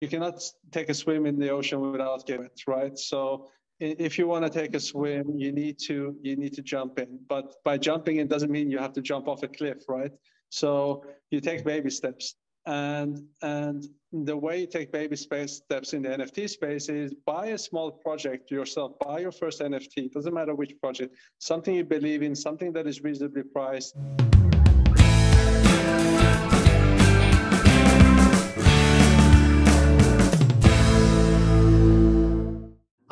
you cannot take a swim in the ocean without getting wet, right? So if you want to take a swim, you need to jump in. But by jumping in doesn't mean you have to jump off a cliff, right? So you take baby steps. And the way you take baby steps in the NFT space is buy a small project yourself, buy your first NFT, it doesn't matter which project, something you believe in, something that is reasonably priced.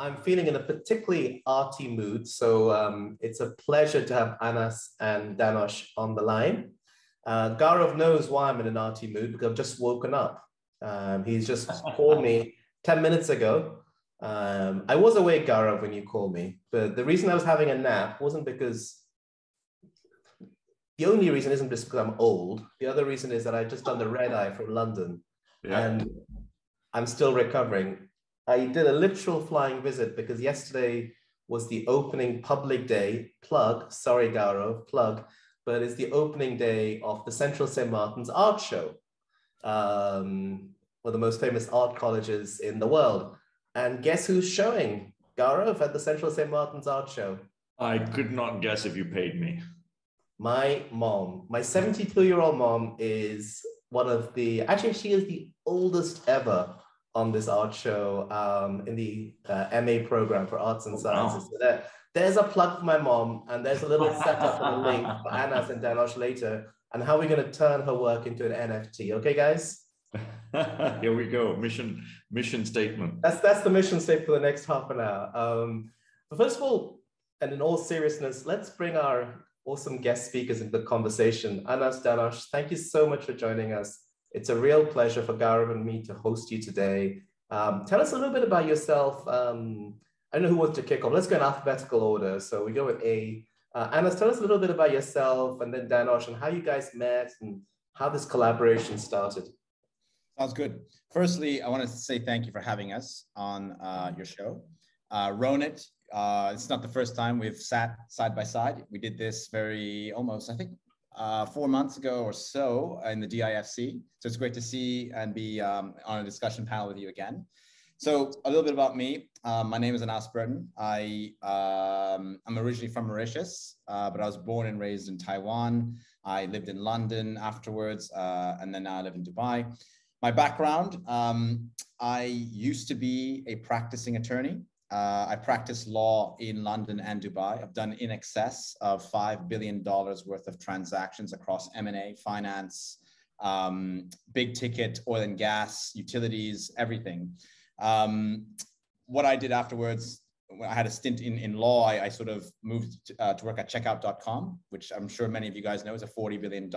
I'm feeling in a particularly arty mood, so it's a pleasure to have Anas and Danosch on the line. Gaurav knows why I'm in an arty mood because I've just woken up. He's just called me 10 minutes ago. I was awake, Gaurav, when you called me, but the reason I was having a nap wasn't because, the only reason isn't just because I'm old. The other reason is that I just done the red eye from London, and I'm still recovering. I did a literal flying visit because yesterday was the opening public day, sorry Gaurav, but it's the opening day of the Central St. Martin's Art Show, one of the most famous art colleges in the world. And guess who's showing, Gaurav, at the Central St. Martin's Art Show? I could not guess if you paid me. My mom, my 72-year-old mom is one of the, actually she is the oldest ever on this art show in the MA program for Arts and Sciences. Wow. So there's a plug for my mom, and there's a little setup and a link for Anas and Danosch later, and how we're going to turn her work into an NFT. Okay, guys? Here we go. Mission statement. That's the mission statement for the next half an hour. But first of all, and in all seriousness, let's bring our awesome guest speakers into the conversation. Anas, Danosch, thank you so much for joining us. It's a real pleasure for Gaurav and me to host you today. Tell us a little bit about yourself. I don't know who wants to kick off. Let's go in alphabetical order. So we go with A. Anas, tell us a little bit about yourself, and then Danosch, and how you guys met and how this collaboration started. Sounds good. Firstly, I want to say thank you for having us on your show. Ronit, it's not the first time we've sat side by side. We did this almost, I think, 4 months ago or so in the DIFC. So it's great to see and be on a discussion panel with you again. So a little bit about me. My name is Anas Bhurtun. I'm originally from Mauritius, but I was born and raised in Taiwan. I lived in London afterwards, and then now I live in Dubai. My background, I used to be a practicing attorney. I practice law in London and Dubai. I've done in excess of $5 billion worth of transactions across M&A, finance, big ticket, oil and gas, utilities, everything. What I did afterwards, when I had a stint in law, I sort of moved to work at checkout.com, which I'm sure many of you guys know is a $40 billion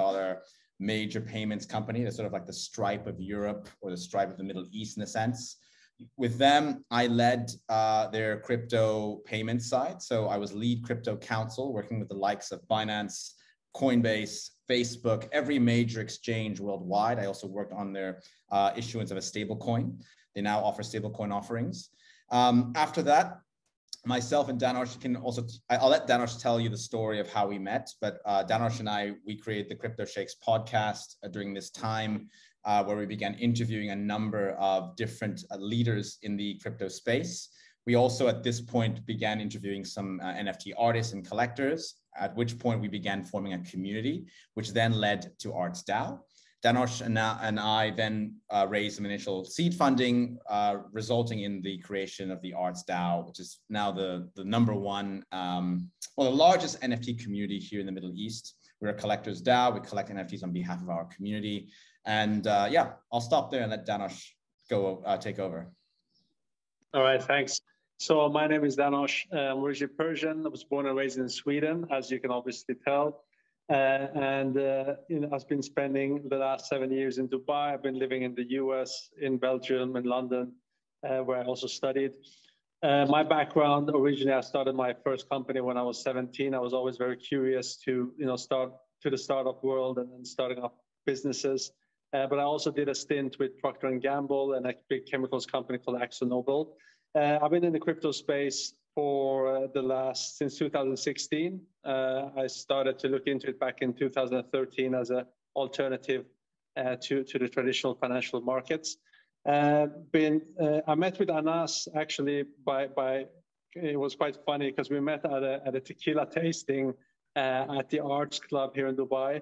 major payments company. That's sort of like the Stripe of Europe or the Stripe of the Middle East in a sense. With them, I led their crypto payment side. So I was lead crypto counsel, working with the likes of Binance, Coinbase, Facebook, every major exchange worldwide. I also worked on their issuance of a stable coin. They now offer stable coin offerings. After that, myself and Danosch I'll let Danosch tell you the story of how we met, but Danosch and we created the Crypto Shakes podcast during this time, where we began interviewing a number of different leaders in the crypto space. We also, at this point, began interviewing some NFT artists and collectors, at which point we began forming a community, which then led to Arts DAO. Danosch and I then raised some initial seed funding, resulting in the creation of the Arts DAO, which is now the number one, the largest NFT community here in the Middle East. We're a collectors DAO. We collect NFTs on behalf of our community. And yeah, I'll stop there and let Danosch take over. All right, thanks. So my name is Danosch. I'm originally Persian. I was born and raised in Sweden, as you can obviously tell. I've been spending the last 7 years in Dubai. I've been living in the US, in Belgium, and London, where I also studied. My background, originally, I started my first company when I was 17. I was always very curious to, start to the startup world and then starting up businesses. But I also did a stint with Procter & Gamble and a big chemicals company called AkzoNobel. I've been in the crypto space for since 2016. I started to look into it back in 2013 as an alternative to the traditional financial markets. I met with Anas actually it was quite funny because we met at a tequila tasting at the Arts Club here in Dubai.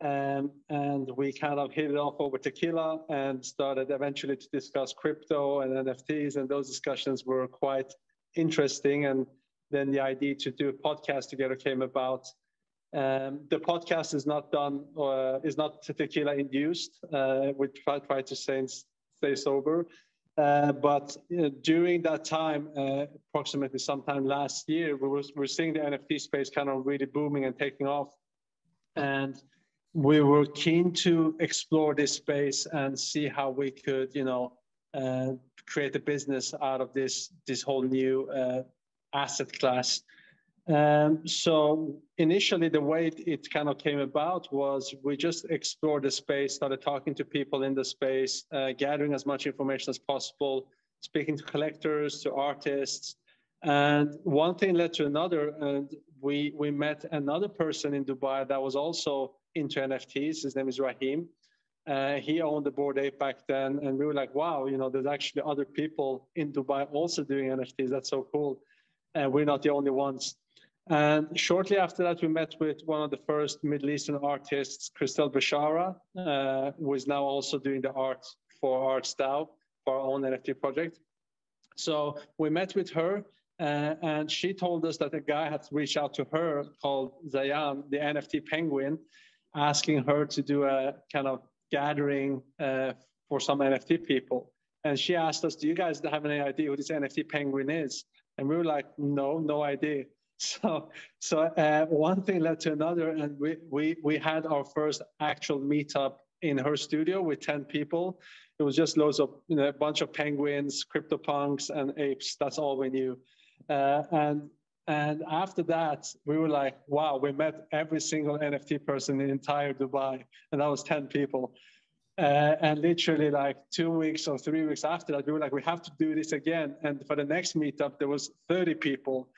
And we kind of hit it off over tequila and started eventually to discuss crypto and NFTs. And those discussions were quite interesting. And then the idea to do a podcast together came about. The podcast is not done, is not tequila induced. We try to stay sober. But during that time, approximately sometime last year, we're seeing the NFT space kind of really booming and taking off. And we were keen to explore this space and see how we could, create a business out of this whole new asset class. So initially, the way it kind of came about was we just explored the space, started talking to people in the space, gathering as much information as possible, speaking to collectors, to artists. And one thing led to another, and we met another person in Dubai that was also into NFTs. His name is Rahim. He owned the Bored Ape back then, and we were like, wow, there's actually other people in Dubai also doing NFTs. That's so cool. And we're not the only ones. And shortly after that, we met with one of the first Middle Eastern artists, Christelle Bashara, who is now also doing the art for Arts DAO, for our own NFT project. So we met with her, and she told us that a guy had reached out to her called Zayan, the NFT penguin, asking her to do a kind of gathering for some NFT people. And she asked us, do you guys have any idea who this NFT penguin is? And we were like, no idea. So one thing led to another, and we had our first actual meetup in her studio with 10 people. It was just loads of, a bunch of penguins, CryptoPunks, and apes. That's all we knew. And after that, we were like, wow, we met every single NFT person in the entire Dubai, and that was 10 people. And literally like 2 weeks or 3 weeks after that, we were like, we have to do this again. And for the next meetup, there was 30 people.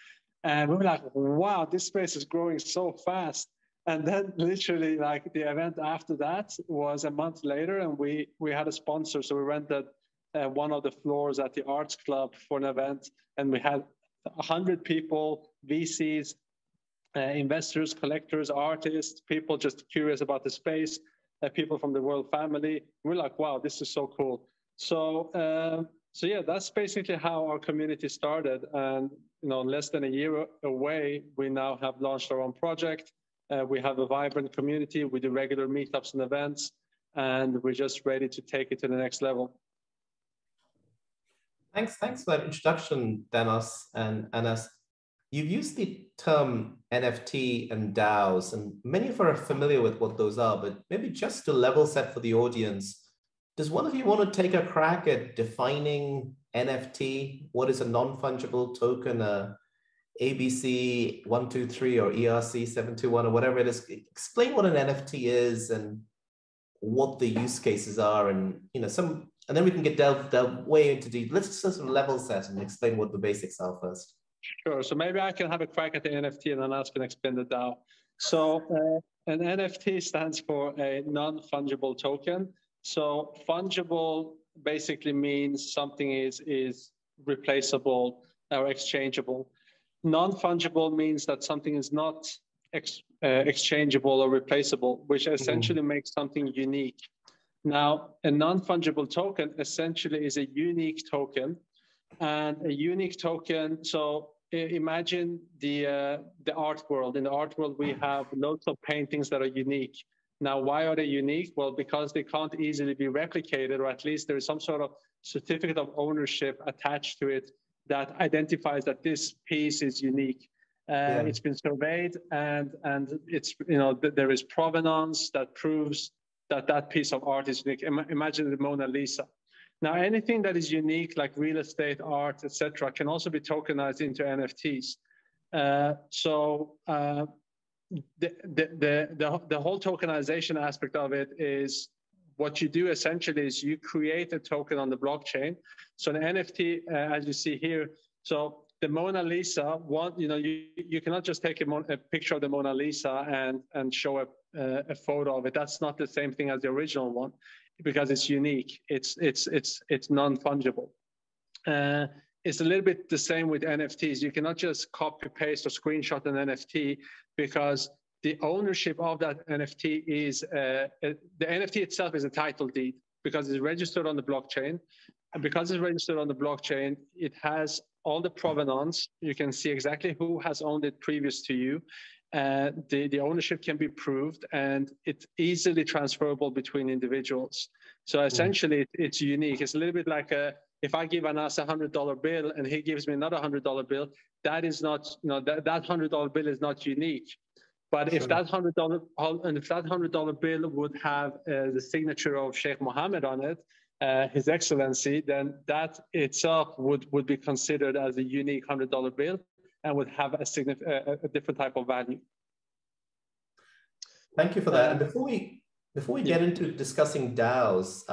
And we were like, wow, this space is growing so fast. And then literally like the event after that was a month later, and we had a sponsor. So we rented one of the floors at the Arts Club for an event, and we had 100 people, VCs, investors, collectors, artists, people just curious about the space, people from the royal family. We're like, wow, this is so cool. So yeah, that's basically how our community started. And less than a year away, we now have launched our own project. We have a vibrant community. We do regular meetups and events, and we're just ready to take it to the next level. Thanks for that introduction, Danosch and Anas. You've used the term NFT and DAOs, and many of us are familiar with what those are, but maybe just to level set for the audience, does one of you want to take a crack at defining NFT? What is a non-fungible token, a ABC 123 or ERC 721 or whatever it is? Explain what an NFT is and what the use cases are, and and then we can get delve way into deep. Let's just sort of level set and explain what the basics are first. Sure. So maybe I can have a crack at the NFT, and then Anas can explain the DAO. So an NFT stands for a non-fungible token. So fungible basically means something is replaceable or exchangeable. Non-fungible means that something is not exchangeable or replaceable, which essentially makes something unique. Now, a non-fungible token essentially is a unique token, and a unique token. So imagine the art world. In the art world, we have lots of paintings that are unique. Now, why are they unique? Well, because they can't easily be replicated, or at least there is some sort of certificate of ownership attached to it that identifies that this piece is unique. It's been surveyed, and it's there is provenance that proves that piece of art is unique. Imagine the Mona Lisa. Now, anything that is unique, like real estate, art, etc., can also be tokenized into NFTs. The whole tokenization aspect of it is what you do essentially is you create a token on the blockchain. So an NFT, as you see here, so the Mona Lisa, you cannot just take a picture of the Mona Lisa and show a photo of it. That's not the same thing as the original one. because it's unique. It's non-fungible. It's a little bit the same with NFTs. You cannot just copy paste or screenshot an NFT, because the ownership of that NFT is the NFT itself is a title deed, because it's registered on the blockchain. And because it's registered on the blockchain, it has all the provenance. You can see exactly who has owned it previous to you. The ownership can be proved, and it's easily transferable between individuals. So essentially, it's unique. It's a little bit like if I give Anas $100 bill and he gives me another $100 bill, that is not, that $100 bill is not unique. But if that $100 bill would have the signature of Sheikh Mohammed on it, His Excellency, then that itself would be considered as a unique $100 bill and would have a different type of value. Thank you for that. And before we get into discussing DAOs,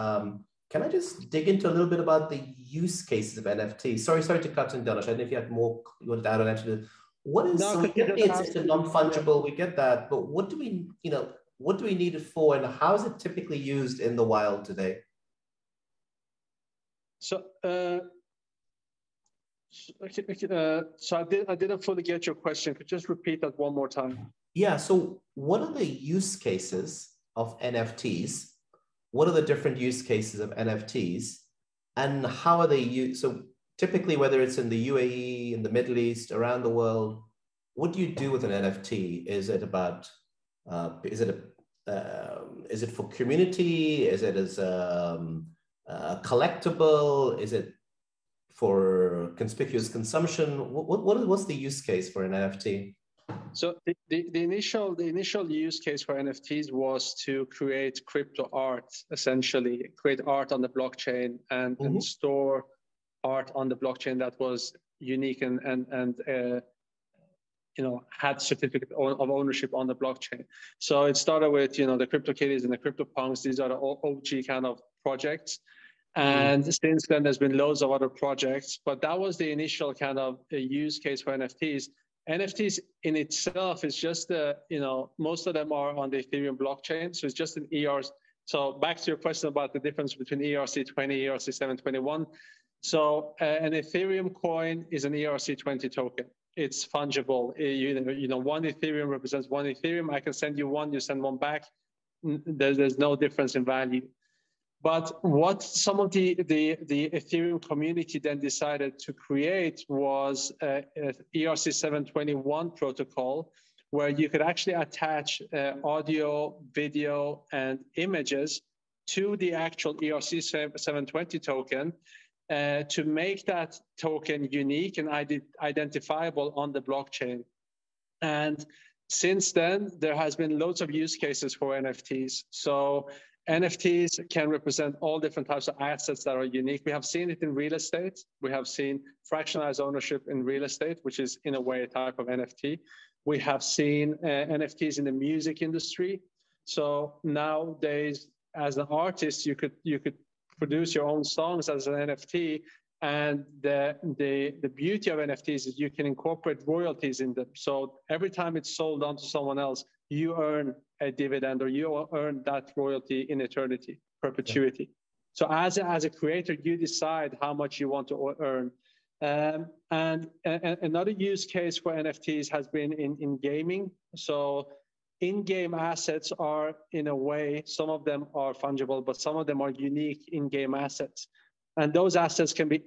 can I just dig into a little bit about the use cases of NFTs? Sorry to cut in, Danosch. I don't know if you had more you wanted to add on actually. What is, so we get it's non-fungible, we get that, but what do we, what do we need it for, and how is it typically used in the wild today? So, I didn't fully get your question. Could you just repeat that one more time? Yeah. So, what are the use cases of NFTs? What are the different use cases of NFTs, and how are they used? So, typically, whether it's in the UAE, in the Middle East, around the world, what do you do with an NFT? Is it about? Is it for community? Is it as collectible? Is it for conspicuous consumption? What's the use case for an NFT? So the initial use case for NFTs was to create crypto art, essentially create art on the blockchain and store art on the blockchain that was unique and had certificate of ownership on the blockchain. So it started with the CryptoKitties and the CryptoPunks. These are the OG kind of projects. And since then, there's been loads of other projects, but that was the initial kind of use case for NFTs. NFTs in itself is just most of them are on the Ethereum blockchain. So it's just an ERC. So back to your question about the difference between ERC20, ERC721. So an Ethereum coin is an ERC20 token. It's fungible. One Ethereum represents one Ethereum. I can send you one, you send one back. There's no difference in value. But what some of the Ethereum community then decided to create was a ERC721 protocol, where you could actually attach audio, video, and images to the actual ERC720 token to make that token unique and identifiable on the blockchain. And since then, there has been loads of use cases for NFTs. So NFTs can represent all different types of assets that are unique. We have seen it in real estate. We have seen fractionalized ownership in real estate, which is in a way a type of NFT. We have seen NFTs in the music industry. So nowadays, as an artist, you could produce your own songs as an NFT. And the beauty of NFTs is you can incorporate royalties in them. So every time it's sold on to someone else, you earn a dividend, or you earn that royalty in eternity, perpetuity. Yeah. So as a creator, you decide how much you want to earn. And another use case for NFTs has been in gaming. So in-game assets are, in a way, some of them are fungible, but some of them are unique in-game assets. And those assets can be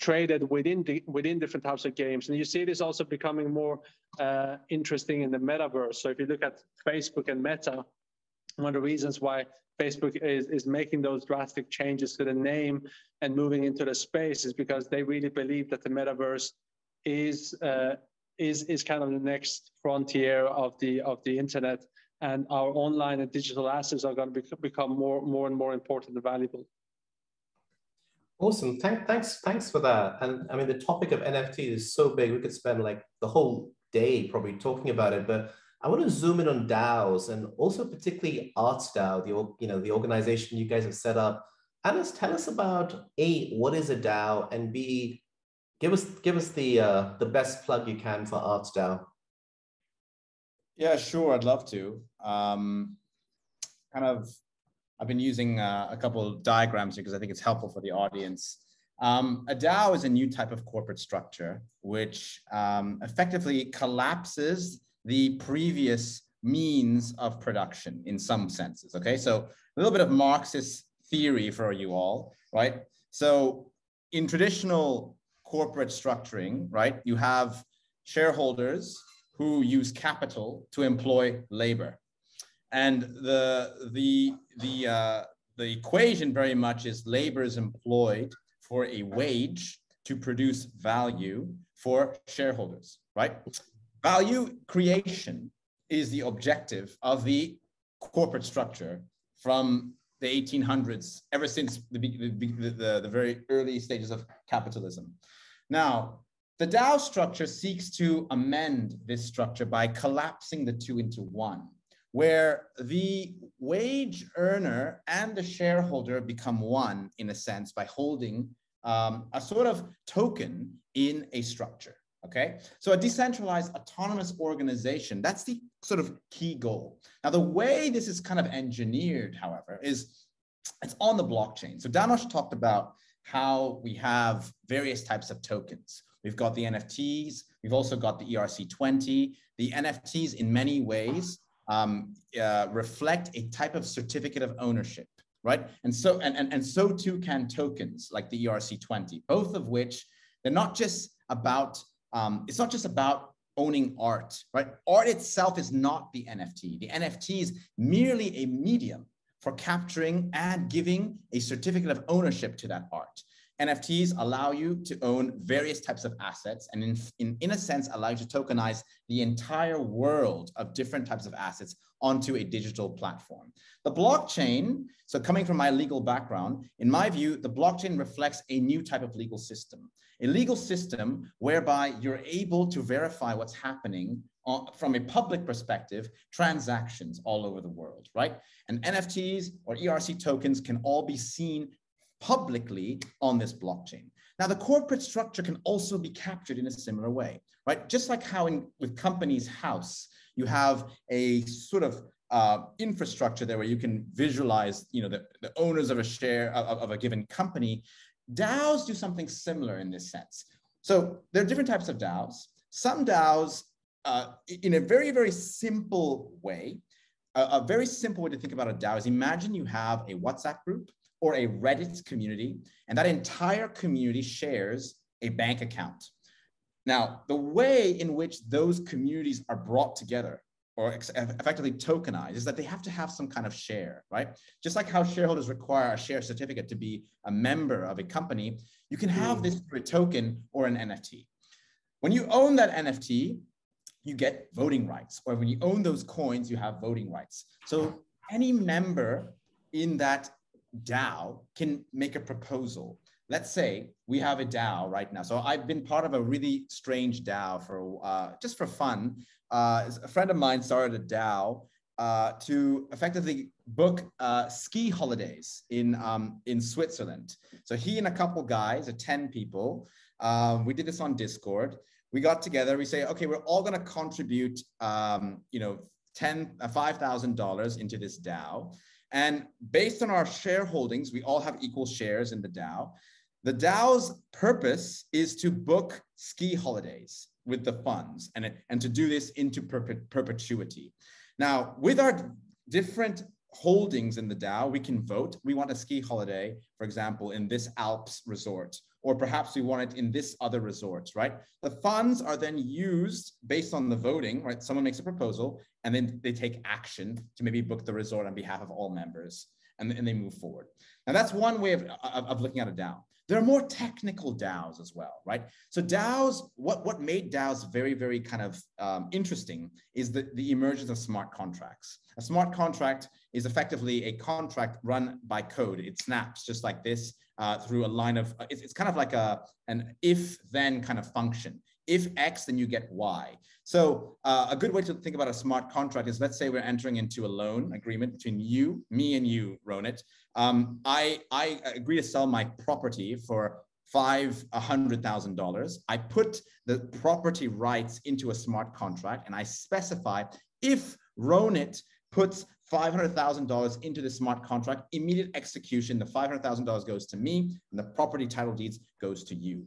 traded within different types of games. And you see this also becoming more interesting in the metaverse. So if you look at Facebook and Meta, one of the reasons why Facebook is making those drastic changes to the name and moving into the space is because they really believe that the metaverse is kind of the next frontier of the internet, and our online and digital assets are going to become more and more important and valuable. Awesome. Thanks for that. And I mean, the topic of NFT is so big, we could spend like the whole day probably talking about it, but I want to zoom in on DAOs, and also particularly Arts DAO, the organization you guys have set up. Anas, tell us about A, what is a DAO, and B, give us the best plug you can for Arts DAO. Yeah, sure, I'd love to. Kind of I've been using a couple of diagrams here because I think it's helpful for the audience. A DAO is a new type of corporate structure which effectively collapses the previous means of production in some senses. Okay, so a little bit of Marxist theory for you all, right? So in traditional corporate structuring, right, you have shareholders who use capital to employ labor. And the equation very much is labor is employed for a wage to produce value for shareholders, right? Value creation is the objective of the corporate structure from the 1800s, ever since the very early stages of capitalism. Now, the DAO structure seeks to amend this structure by collapsing the two into one, where the wage earner and the shareholder become one, in a sense, by holding a sort of token in a structure, okay? So a decentralized autonomous organization, that's the sort of key goal. Now, the way this is kind of engineered, however, is it's on the blockchain. So Danosch talked about how we have various types of tokens. We've got the NFTs, we've also got the ERC20. The NFTs in many ways reflect a type of certificate of ownership, right? And so too can tokens like the ERC20, both of which they're not just about, it's not just about owning art, right? Art itself is not the NFT. The NFT is merely a medium for capturing and giving a certificate of ownership to that art. NFTs allow you to own various types of assets and in a sense allow you to tokenize the entire world of different types of assets onto a digital platform. The blockchain, so coming from my legal background, in my view, the blockchain reflects a new type of legal system whereby you're able to verify what's happening from a public perspective, transactions all over the world, right? And NFTs or ERC tokens can all be seen publicly on this blockchain. Now, the corporate structure can also be captured in a similar way, right? Just like how with Companies House, you have a sort of infrastructure there where you can visualize, you know, the owners of a share of a given company. DAOs do something similar in this sense. So there are different types of DAOs. Some DAOs, in a very, very simple way, a very simple way to think about a DAO is imagine you have a WhatsApp group or a Reddit community, and that entire community shares a bank account. Now, the way in which those communities are brought together or effectively tokenized is that they have to have some kind of share, right? Just like how shareholders require a share certificate to be a member of a company, you can have this through a token or an NFT. When you own that NFT, you get voting rights, or when you own those coins, you have voting rights. So any member in that DAO can make a proposal. Let's say we have a DAO right now. So I've been part of a really strange DAO for just for fun. A friend of mine started a DAO to effectively book ski holidays in Switzerland. So he and a couple guys, 10 people, we did this on Discord. We got together, we say, okay, we're all gonna contribute, you know, $5,000 into this DAO. And based on our shareholdings, we all have equal shares in the DAO. The DAO's purpose is to book ski holidays with the funds and to do this into perpetuity. Now, with our different holdings in the DAO, we can vote. We want a ski holiday, for example, in this Alps resort, or perhaps we want it in this other resort, right? The funds are then used based on the voting, right? Someone makes a proposal and then they take action to maybe book the resort on behalf of all members and they move forward. Now that's one way of looking at a DAO. There are more technical DAOs as well, right? So DAOs, what made DAOs very, very kind of interesting is the emergence of smart contracts. A smart contract is effectively a contract run by code. It snaps just like this through a line of, it's kind of like an if-then kind of function. If X, then you get Y. So a good way to think about a smart contract is, let's say we're entering into a loan agreement between me and you, Ronit. I agree to sell my property for $100,000. I put the property rights into a smart contract and I specify if Ronit puts $500,000 into the smart contract, immediate execution, the $500,000 goes to me, and the property title deeds goes to you.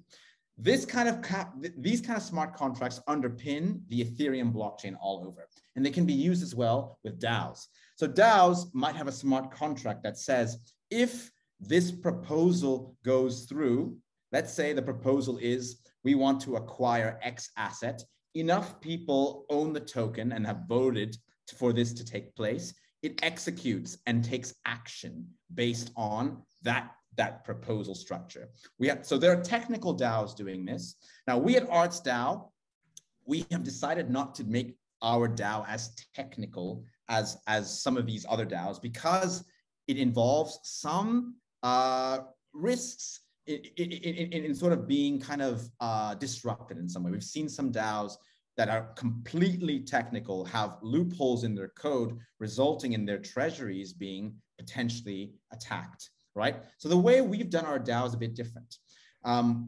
These kind of smart contracts underpin the Ethereum blockchain all over, and they can be used as well with DAOs. So DAOs might have a smart contract that says, if this proposal goes through, let's say the proposal is, we want to acquire X asset, enough people own the token and have voted for this to take place, it executes and takes action based on that proposal structure. So there are technical DAOs doing this. Now, we at Arts DAO, we have decided not to make our DAO as technical as some of these other DAOs, because it involves some risks in sort of being kind of disrupted in some way. We've seen some DAOs that are completely technical have loopholes in their code, resulting in their treasuries being potentially attacked, right? So the way we've done our DAO is a bit different.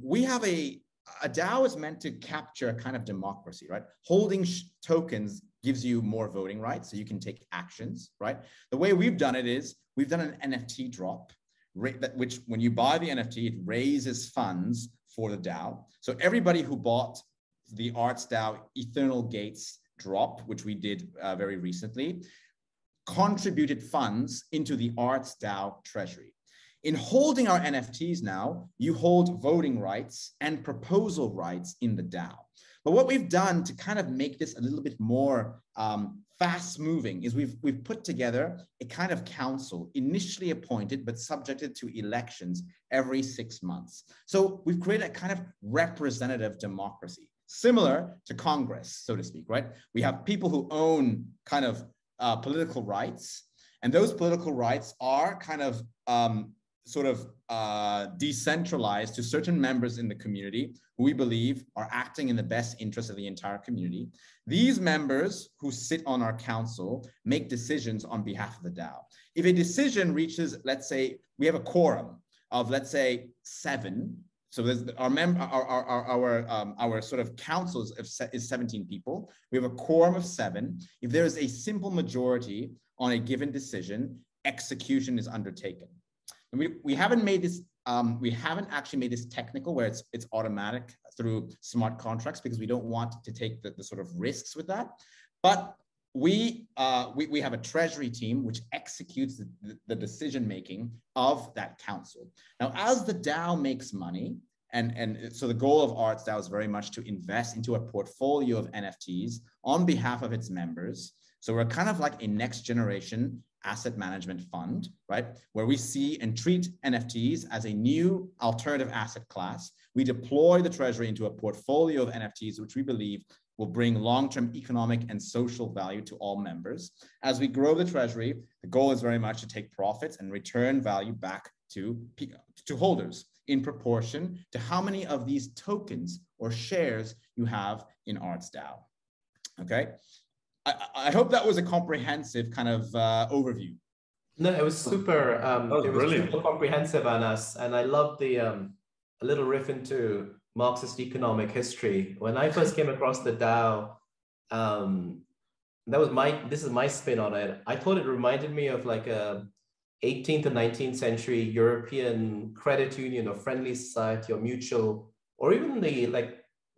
We have a DAO is meant to capture a kind of democracy, right? Holding tokens gives you more voting rights, so you can take actions, right? The way we've done it is, we've done an NFT drop, which when you buy the NFT, it raises funds for the DAO. So everybody who bought the Arts DAO Eternal Gates drop, which we did very recently, contributed funds into the Arts DAO treasury. In holding our NFTs now, you hold voting rights and proposal rights in the DAO. But what we've done to kind of make this a little bit more fast moving is we've put together a kind of council, initially appointed, but subjected to elections every 6 months. So we've created a kind of representative democracy, similar to Congress, so to speak, right? We have people who own kind of political rights, and those political rights are kind of decentralized to certain members in the community who we believe are acting in the best interest of the entire community. These members who sit on our council make decisions on behalf of the DAO. If a decision reaches, let's say, we have a quorum of, let's say, 7. So there's our sort of council is 17 people. We have a quorum of 7. If there is a simple majority on a given decision, execution is undertaken. And we haven't made this, we haven't actually made this technical where it's automatic through smart contracts, because we don't want to take the sort of risks with that. But we have a treasury team which executes the decision-making of that council. Now, as the DAO makes money, and so the goal of Arts DAO is very much to invest into a portfolio of NFTs on behalf of its members. So we're kind of like a next generation asset management fund, right? Where we see and treat NFTs as a new alternative asset class. We deploy the treasury into a portfolio of NFTs, which we believe will bring long-term economic and social value to all members. As we grow the treasury, the goal is very much to take profits and return value back to holders in proportion to how many of these tokens or shares you have in Arts DAO, okay? I hope that was a comprehensive kind of overview. No, it was super. It was super comprehensive, Anas, and I love the a little riff into Marxist economic history. When I first came across the DAO, this is my spin on it. I thought it reminded me of like a 18th and 19th century European credit union or friendly society or mutual, or even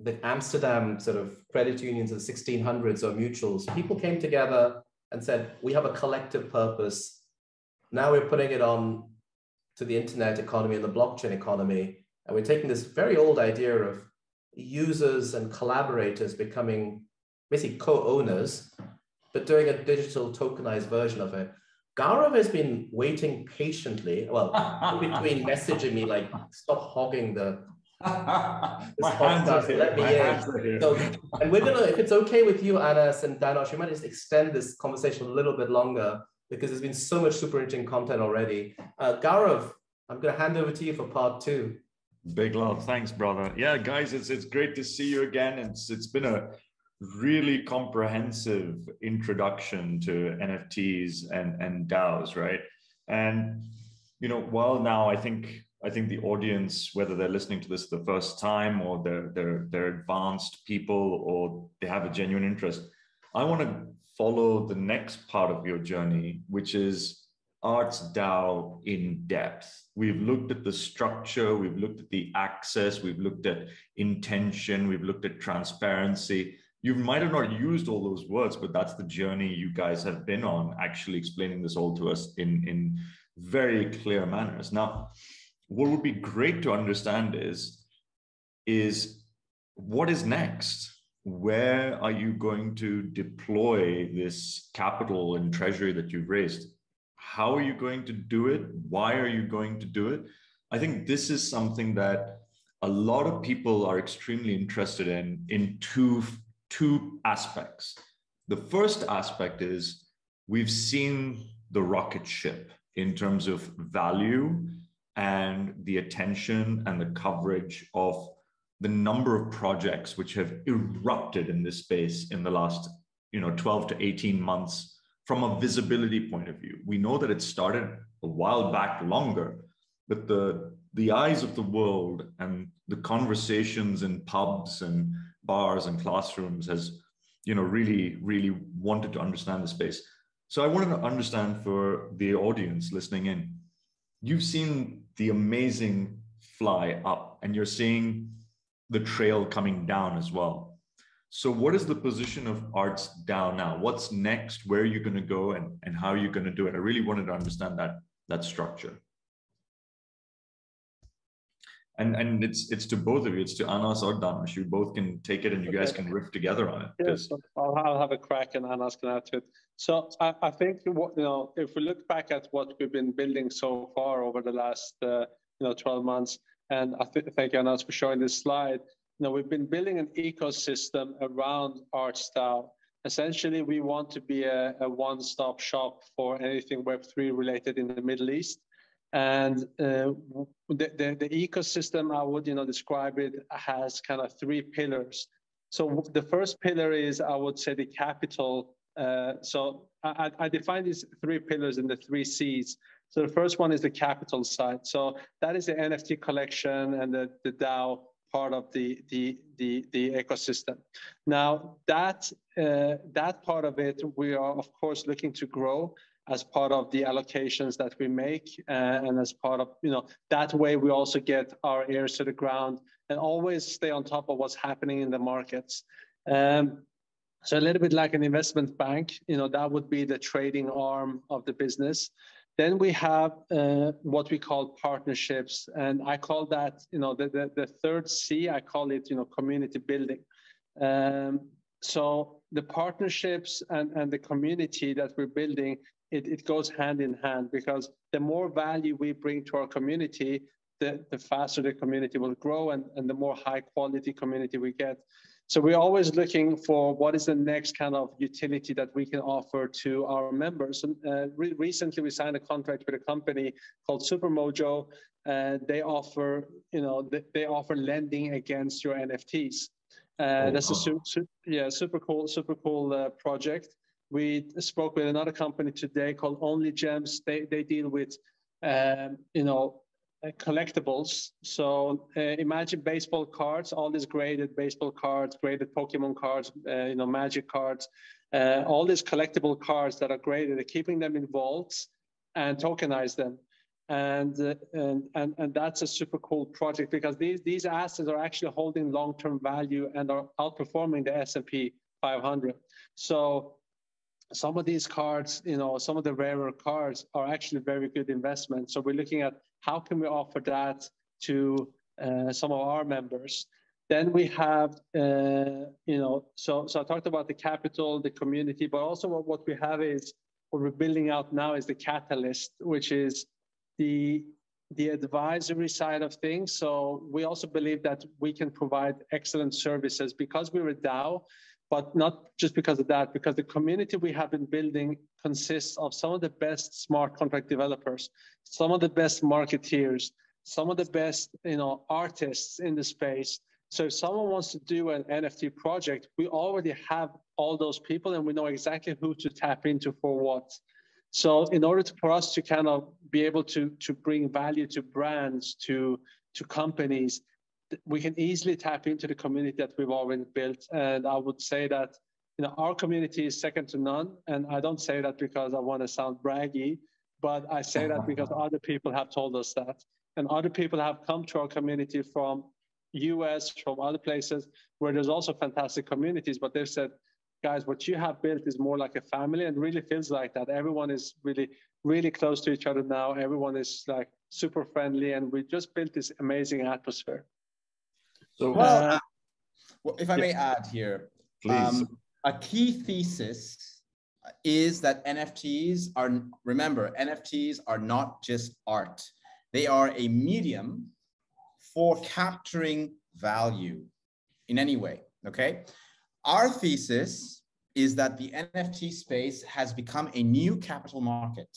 the Amsterdam sort of credit unions of the 1600s or mutuals. People came together and said, we have a collective purpose. Now we're putting it on to the internet economy and the blockchain economy. And we're taking this very old idea of users and collaborators becoming basically co-owners, but doing a digital tokenized version of it. Gaurav has been waiting patiently, well, in between messaging me like, stop hogging this podcast, let me in. So, and we're gonna, if it's okay with you, Anas and Danosch, we might just extend this conversation a little bit longer, because there's been so much super interesting content already. Gaurav, I'm gonna hand over to you for part 2. Big love, thanks, brother. Yeah, guys, it's great to see you again. It's been a really comprehensive introduction to NFTs and DAOs, right? And you know, while now I think the audience, whether they're listening to this the first time or they're advanced people or they have a genuine interest, I want to follow the next part of your journey, which is Arts DAO in depth. We've looked at the structure, we've looked at the access, we've looked at intention, we've looked at transparency. You might have not used all those words, but that's the journey you guys have been on, actually explaining this all to us in very clear manners. Now, what would be great to understand is what is next? Where are you going to deploy this capital and treasury that you've raised? How are you going to do it? Why are you going to do it? I think this is something that a lot of people are extremely interested in two aspects. The first aspect is we've seen the rocket ship in terms of value and the attention and the coverage of the number of projects which have erupted in this space in the last 12 to 18 months from a visibility point of view. We know that it started a while back longer, but the eyes of the world and the conversations in pubs and bars and classrooms has really wanted to understand the space. So I wanted to understand for the audience listening in, you've seen the amazing fly up and you're seeing the trail coming down as well. So what is the position of Arts DAO now? What's next? Where are you going to go and how are you going to do it? I really wanted to understand that structure. And it's to both of you. It's to Anas or Danosch. You both can take it and you guys can riff together on it. Yes, I'll have a crack and Anas can add to it. So I think if we look back at what we've been building so far over the last 12 months, and thank you, Anas, for showing this slide. We've been building an ecosystem around Arts DAO. Essentially, we want to be a one-stop shop for anything Web3 related in the Middle East. And the ecosystem, I would describe it, has kind of three pillars. So the first pillar is, I would say, the capital. So I define these three pillars in the three C's. So the first one is the capital side. So that is the NFT collection and the DAO part of the ecosystem. Now that part of it, we are of course looking to grow as part of the allocations that we make, and as part of that way we also get our ears to the ground and always stay on top of what's happening in the markets. So a little bit like an investment bank, that would be the trading arm of the business. Then we have what we call partnerships, and I call that, the third C, I call it, community building. So the partnerships and the community that we're building, it goes hand in hand, because the more value we bring to our community, the faster the community will grow and the more high quality community we get. So we're always looking for what is the next kind of utility that we can offer to our members. And recently we signed a contract with a company called Supermojo. They offer, they offer lending against your NFTs. That's a super cool project. We spoke with another company today called Only Gems. They deal with, collectibles. So imagine baseball cards, all these graded baseball cards, graded Pokemon cards, Magic cards, all these collectible cards that are graded, they're keeping them in vaults and tokenize them. And that's a super cool project, because these assets are actually holding long-term value and are outperforming the S&P 500. So some of these cards, some of the rarer cards are actually very good investments. So we're looking at how can we offer that to some of our members. Then we have, so I talked about the capital, the community, but also what we have is, what we're building out now is the catalyst, which is the advisory side of things. So we also believe that we can provide excellent services because we're a DAO, but not just because of that, because the community we have been building consists of some of the best smart contract developers, some of the best marketeers, some of the best, artists in the space. So if someone wants to do an NFT project, we already have all those people and we know exactly who to tap into for what. So in order for us to kind of be able to bring value to brands, to companies, we can easily tap into the community that we've already built. And I would say that our community is second to none. And I don't say that because I want to sound braggy, but I say that because other people have told us that. And other people have come to our community from US, from other places where there's also fantastic communities, but they've said, guys, what you have built is more like a family, and really feels like that. Everyone is really, really close to each other now. Everyone is like super friendly, and we just built this amazing atmosphere. So, well, if I may add here, please. A key thesis is that NFTs are not just art. They are a medium for capturing value in any way, okay? Our thesis is that the NFT space has become a new capital market,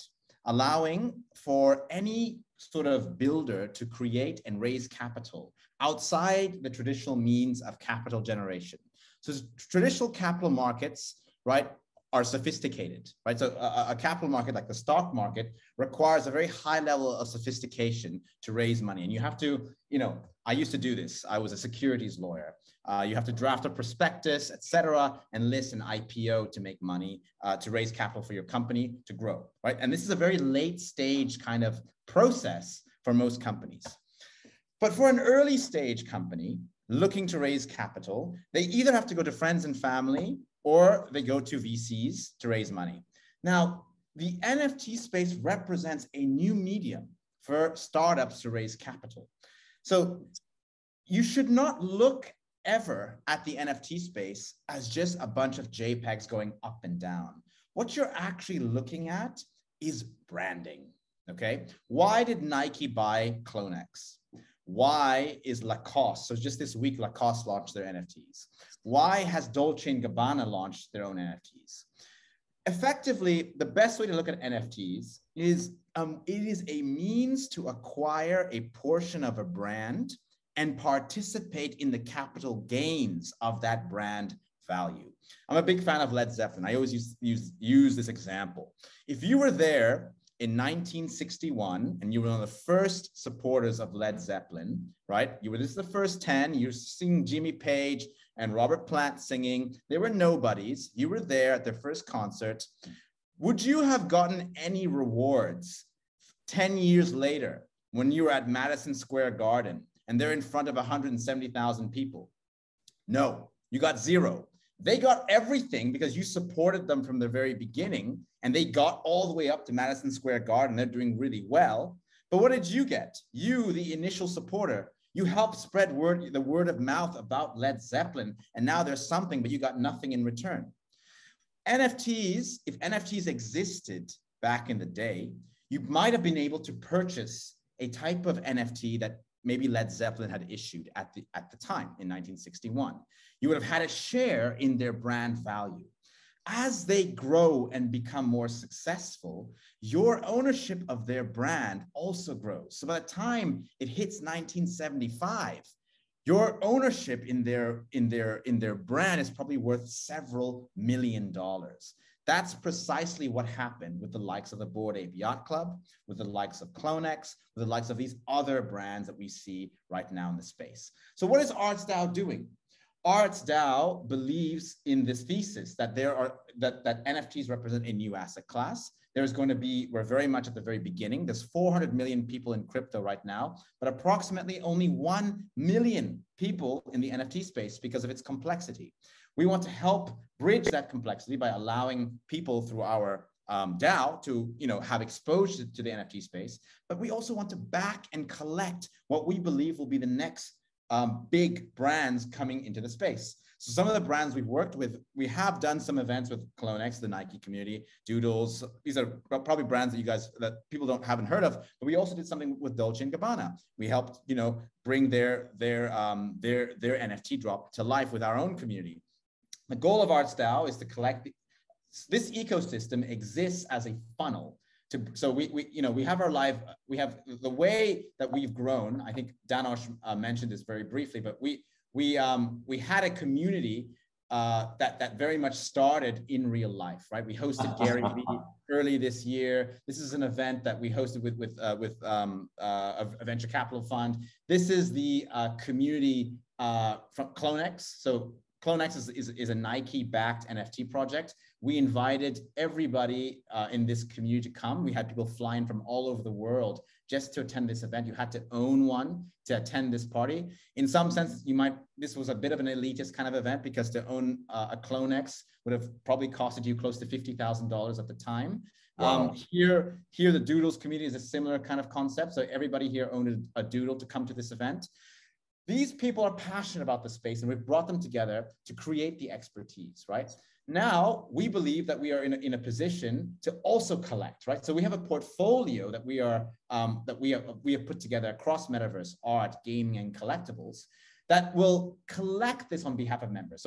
allowing for any sort of builder to create and raise capital outside the traditional means of capital generation. So traditional capital markets, right, are sophisticated, right? So a capital market like the stock market requires a very high level of sophistication to raise money. And you have to, I used to do this. I was a securities lawyer. You have to draft a prospectus, et cetera, and list an IPO to make money, to raise capital for your company to grow, right? And this is a very late stage kind of process for most companies. But for an early stage company looking to raise capital, they either have to go to friends and family or they go to VCs to raise money. Now, the NFT space represents a new medium for startups to raise capital. So you should not look ever at the NFT space as just a bunch of JPEGs going up and down. What you're actually looking at is branding, okay? Why did Nike buy Clonex? Why is Lacoste? So just this week, Lacoste launched their NFTs. Why has Dolce & Gabbana launched their own NFTs? Effectively, the best way to look at NFTs is it is a means to acquire a portion of a brand and participate in the capital gains of that brand value. I'm a big fan of Led Zeppelin. I always use this example. If you were there in 1961, and you were one of the first supporters of Led Zeppelin, right? This is the first 10, you're seeing Jimmy Page and Robert Plant singing. They were nobodies. You were there at their first concert. Would you have gotten any rewards 10 years later when you were at Madison Square Garden and they're in front of 170,000 people? No, you got zero. They got everything because you supported them from the very beginning, and they got all the way up to Madison Square Garden. They're doing really well. But what did you get? You, the initial supporter, you helped spread the word of mouth about Led Zeppelin, and now there's something, but you got nothing in return. NFTs, if NFTs existed back in the day, you might have been able to purchase a type of NFT that maybe Led Zeppelin had issued at the time in 1961. You would have had a share in their brand value. As they grow and become more successful, your ownership of their brand also grows. So by the time it hits 1975, your ownership in their brand is probably worth several $1 million. That's precisely what happened with the likes of the Bored Ape Yacht Club, with the likes of Clonex, with the likes of these other brands that we see right now in the space. So what is Arts DAO doing? Arts DAO believes in this thesis that that NFTs represent a new asset class. There's going to be, we're very much at the very beginning. There's 400 million people in crypto right now, but approximately only 1 million people in the NFT space because of its complexity. We want to help bridge that complexity by allowing people through our DAO to have exposure to the NFT space, but we also want to back and collect what we believe will be the next big brands coming into the space. So some of the brands we've worked with, we have done some events with Clonex, the Nike community, Doodles. These are probably brands that people haven't heard of, but we also did something with Dolce & Gabbana. We helped, bring their NFT drop to life with our own community. The goal of Arts DAO is to collect, this ecosystem exists as a funnel. So we have the way that we've grown. I think Danosch mentioned this very briefly, but we had a community that very much started in real life, right? We hosted Gary Vee early this year. This is an event that we hosted with a venture capital fund. This is the community from Clonex. So Clonex is a Nike-backed NFT project. We invited everybody in this community to come. We had people flying from all over the world just to attend this event. You had to own one to attend this party. In some sense, this was a bit of an elitist kind of event because to own a Clonex would have probably costed you close to $50,000 at the time. Wow. Here, the Doodles community is a similar kind of concept. So everybody here owned a Doodle to come to this event. These people are passionate about the space, and we've brought them together to create the expertise, right? Now, we believe that we are in a position to also collect, right? So we have a portfolio that we have put together across metaverse, art, gaming, and collectibles that will collect this on behalf of members.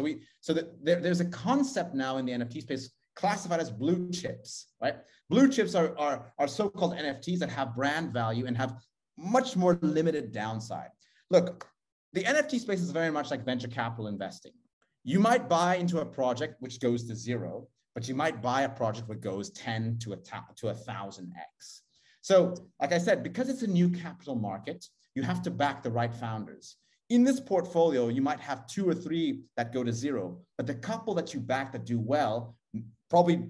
There's a concept now in the NFT space classified as blue chips, right? Blue chips are so-called NFTs that have brand value and have much more limited downside. Look, the NFT space is very much like venture capital investing. You might buy into a project which goes to 0, but you might buy a project which goes 10 to 1,000x. So, like I said, because it's a new capital market, you have to back the right founders. In this portfolio, you might have 2 or 3 that go to 0, but the couple that you back that do well probably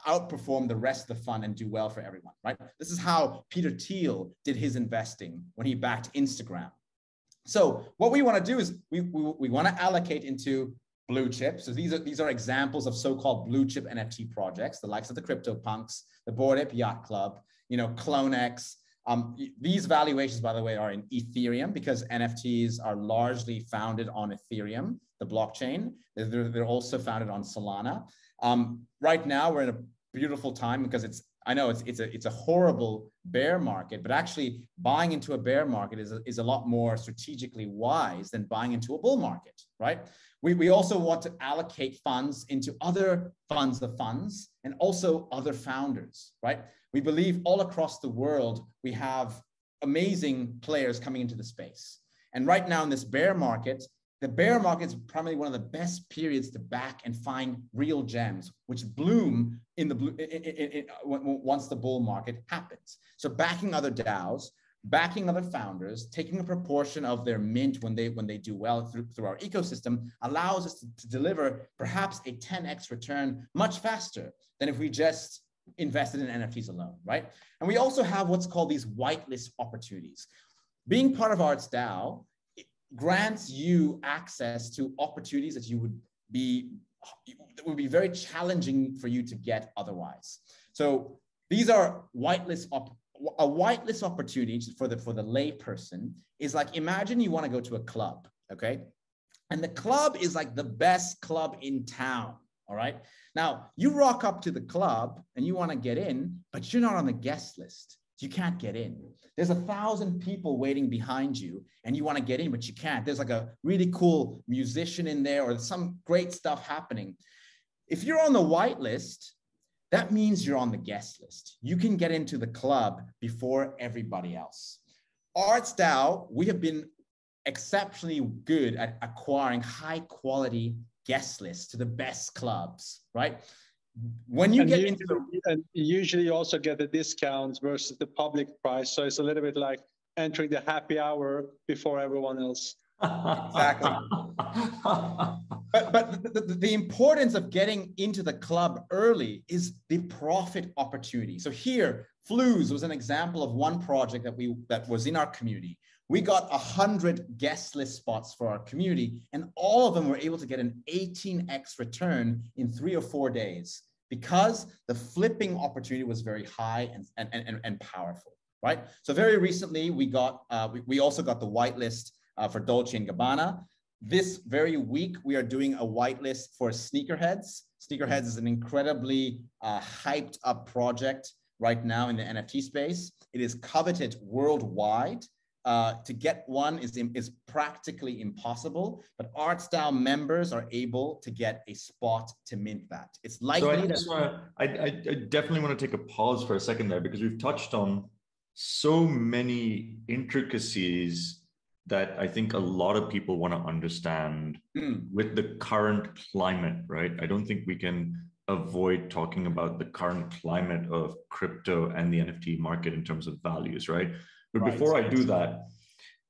outperform the rest of the fund and do well for everyone, right? This is how Peter Thiel did his investing when he backed Instagram. So what we want to do is we want to allocate into blue chips. So these are examples of so-called blue chip NFT projects, the likes of the CryptoPunks, the Bored Ape Yacht Club, Clonex. These valuations, by the way, are in Ethereum because NFTs are largely founded on Ethereum, the blockchain. They're also founded on Solana. Right now, we're in a beautiful time because I know it's a horrible bear market, but actually buying into a bear market is a lot more strategically wise than buying into a bull market, right? We also want to allocate funds into other funds of funds and also other founders, right? We believe all across the world, we have amazing players coming into the space. And right now in this bear market, the bear market is probably one of the best periods to back and find real gems, which bloom once the bull market happens. So backing other DAOs, backing other founders, taking a proportion of their mint when they do well through our ecosystem allows us to deliver perhaps a 10x return much faster than if we just invested in NFTs alone, right? And we also have what's called these whitelist opportunities. Being part of Arts DAO grants you access to opportunities that would be very challenging for you to get otherwise. So these are whitelist a whitelist opportunity for the lay person is like, imagine you want to go to a club, okay? And the club is like the best club in town, all right? Now, you rock up to the club and you want to get in, but you're not on the guest list. You can't get in. There's 1,000 people waiting behind you and you want to get in, but you can't. There's like a really cool musician in there or some great stuff happening. If you're on the white list, that means you're on the guest list. You can get into the club before everybody else. Arts DAO, we have been exceptionally good at acquiring high quality guest lists to the best clubs, right? When you get into and usually you also get the discounts versus the public price. So it's a little bit like entering the happy hour before everyone else. Exactly. But the importance of getting into the club early is the profit opportunity. So here, Flues was an example of one project that was in our community. We got 100 guest list spots for our community, and all of them were able to get an 18x return in 3 or 4 days because the flipping opportunity was very high and powerful, right? So very recently, we also got the whitelist for Dolce & Gabbana. This very week, we are doing a whitelist for Sneakerheads. Sneakerheads is an incredibly hyped up project right now in the NFT space. It is coveted worldwide. To get one is practically impossible, but Arts DAO members are able to get a spot to mint that. It's likely I definitely want to take a pause for a second there because we've touched on so many intricacies that I think a lot of people want to understand with the current climate, right? I don't think we can avoid talking about the current climate of crypto and the NFT market in terms of values, right? But before I do that,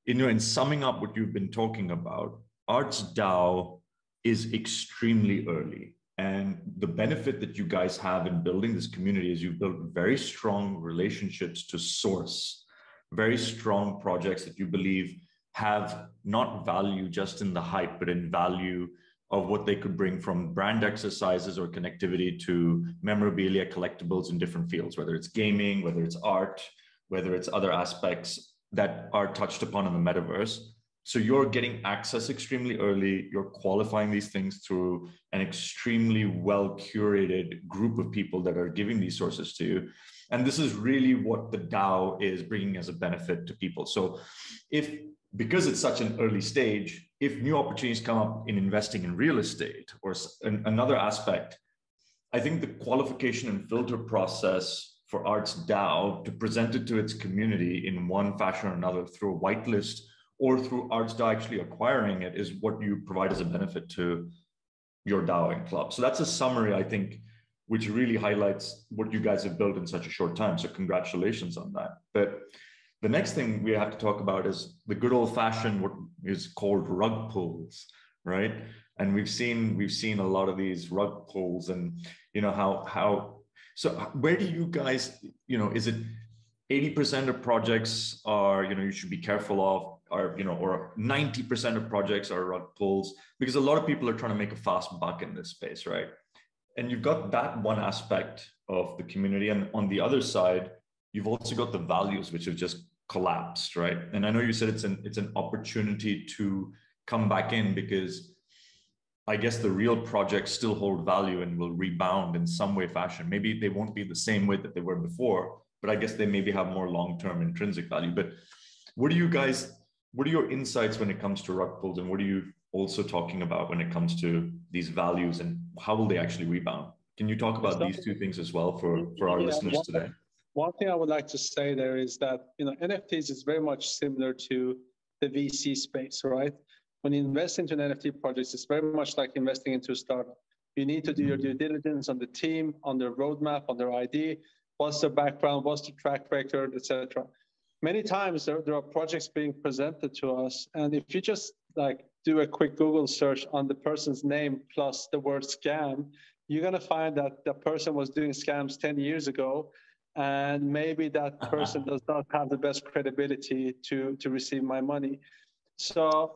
in summing up what you've been talking about, Arts DAO is extremely early. And the benefit that you guys have in building this community is you've built very strong relationships to source very strong projects that you believe have not value just in the hype, but in value of what they could bring from brand exercises or connectivity to memorabilia, collectibles in different fields, whether it's gaming, whether it's art, whether it's other aspects that are touched upon in the metaverse. So you're getting access extremely early. You're qualifying these things through an extremely well curated group of people that are giving these sources to you. And this is really what the DAO is bringing as a benefit to people. So because it's such an early stage, if new opportunities come up in investing in real estate or another aspect, I think the qualification and filter process for Arts DAO to present it to its community in one fashion or another through a whitelist or through Arts DAO actually acquiring it is what you provide as a benefit to your DAO and club. So that's a summary, I think, which really highlights what you guys have built in such a short time. So congratulations on that. But the next thing we have to talk about is the good old fashioned, what is called rug pulls, right? And we've seen a lot of these rug pulls, and you know so where do you guys, is it 80% of projects are, you should be careful of, or 90% of projects are rug pulls? Because a lot of people are trying to make a fast buck in this space, right? And you've got that one aspect of the community. And on the other side, you've also got the values, which have just collapsed, right? And I know you said it's an opportunity to come back in, because I guess the real projects still hold value and will rebound in some way, fashion. Maybe they won't be the same way that they were before, but I guess they maybe have more long-term intrinsic value. But what are your insights when it comes to rug pulls, and what are you also talking about when it comes to these values, and how will they actually rebound? Can you talk about these two things as well for our listeners today? One thing I would like to say there is that, NFTs is very much similar to the VC space, right? When you invest into an NFT project, it's very much like investing into a startup. You need to do your due diligence on the team, on their roadmap, on their ID, what's their background, what's the track record, etc. Many times there are projects being presented to us, and if you just do a quick Google search on the person's name plus the word scam, you're going to find that the person was doing scams 10 years ago, and maybe that person does not have the best credibility to receive my money. So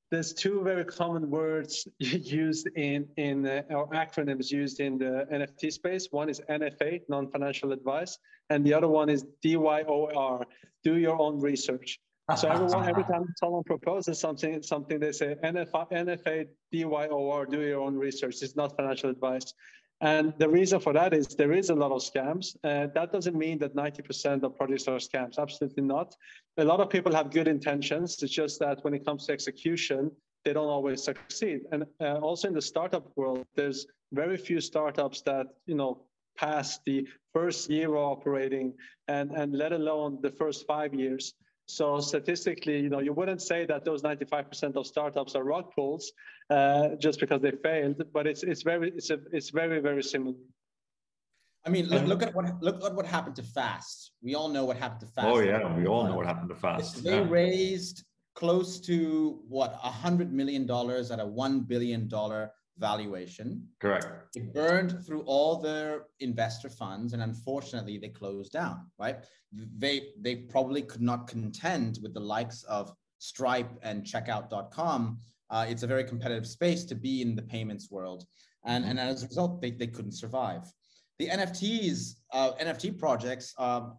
there's two very common words used or acronyms used in the NFT space. One is NFA, non-financial advice, and the other one is DYOR, do your own research. So every time someone proposes something they say NFA, DYOR, do your own research. It's not financial advice. And the reason for that is there is a lot of scams. That doesn't mean that 90% of projects are scams. Absolutely not. A lot of people have good intentions. It's just that when it comes to execution, they don't always succeed. And also in the startup world, there's very few startups that, pass the first year of operating and let alone the first 5 years. So statistically, you wouldn't say that those 95% of startups are rug pulls just because they failed, but it's very, very similar. I mean, look at what happened to Fast. We all know what happened to Fast. Oh yeah, we all know what happened to Fast. They raised close to $100 million at a $1 billion valuation. Correct. It burned through all their investor funds, and unfortunately, they closed down. Right? They probably could not contend with the likes of Stripe and Checkout.com. It's a very competitive space to be in the payments world, and as a result, they couldn't survive. The NFTs, NFT projects are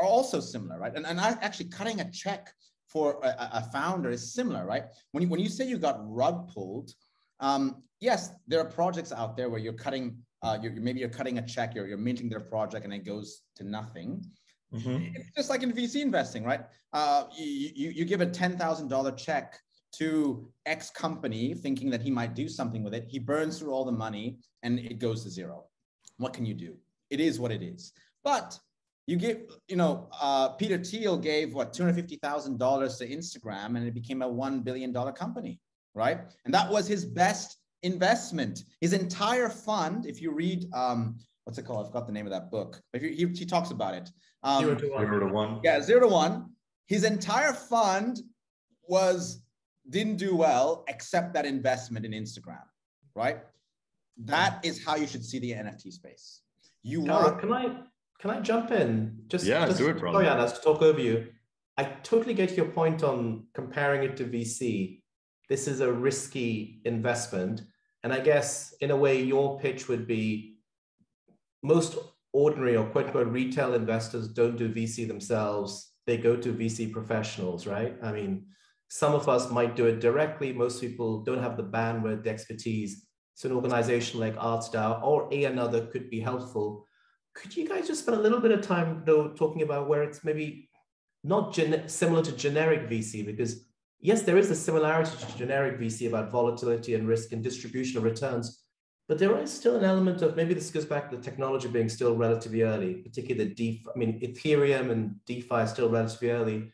also similar, right? And actually cutting a check for a founder is similar, right? When you say you got rug pulled, yes, there are projects out there where you're cutting, maybe you're cutting a check, you're minting their project, and it goes to nothing. It's just like in VC investing, right? You give a $10,000 check to X company thinking that he might do something with it. He burns through all the money and it goes to zero. What can you do? It is what it is. But you give, Peter Thiel gave $250,000 to Instagram, and it became a $1 billion company, right? And that was his best investment. His entire fund, if you read, what's it called? I forgot the name of that book. He talks about it. 0 to 1. 0 to 1. Yeah, 0 to 1. His entire fund was didn't do well except that investment in Instagram, right? That is how you should see the NFT space. You want. Can I jump in? Just do it, brother. Sorry, Anas, to talk over you. I totally get your point on comparing it to VC. This is a risky investment. And I guess in a way, your pitch would be most ordinary or quote unquote retail investors don't do VC themselves. They go to VC professionals, right? I mean, some of us might do it directly. Most people don't have the bandwidth, the expertise. So an organization like Arts DAO or another could be helpful. Could you guys just spend a little bit of time though talking about where it's maybe not similar to generic VC? Because yes, there is a similarity to generic VC about volatility and risk and distribution of returns, but there is still an element of, maybe this goes back to the technology being still relatively early, particularly the DeFi. I mean, Ethereum and DeFi are still relatively early.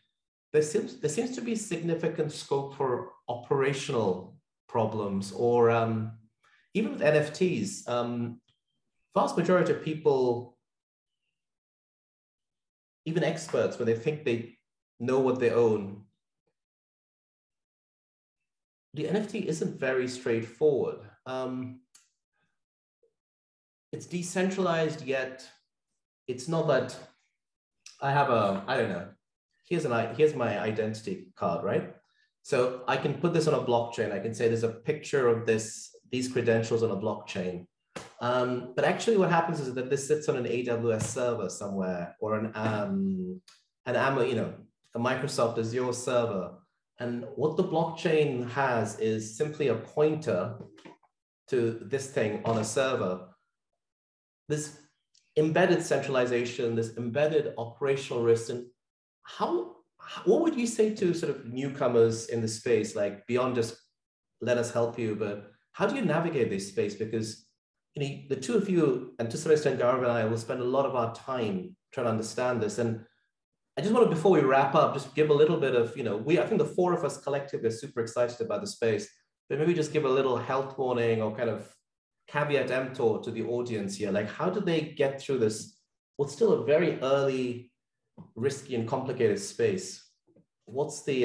There seems to be significant scope for operational problems, or even with NFTs. Vast majority of people, even experts, when they think they know what they own, the NFT isn't very straightforward. It's decentralized, yet it's not that I have I don't know, here's my identity card, right? So I can put this on a blockchain. I can say there's a picture of these credentials on a blockchain. But actually what happens is that this sits on an AWS server somewhere, or a Microsoft Azure server. And what the blockchain has is simply a pointer to this thing on a server. This embedded centralization, this embedded operational risk, and what would you say to sort of newcomers in the space, like beyond just let us help you, but how do you navigate this space? Because the two of you, and to some extent Gaurav and I, will spend a lot of our time trying to understand this. And I just want to, before we wrap up, just give a little bit of, I think the four of us collectively are super excited about the space, but maybe just give a little health warning or kind of caveat emptor to the audience here. Like, how do they get through this, what's still a very early, risky and complicated space? What's the,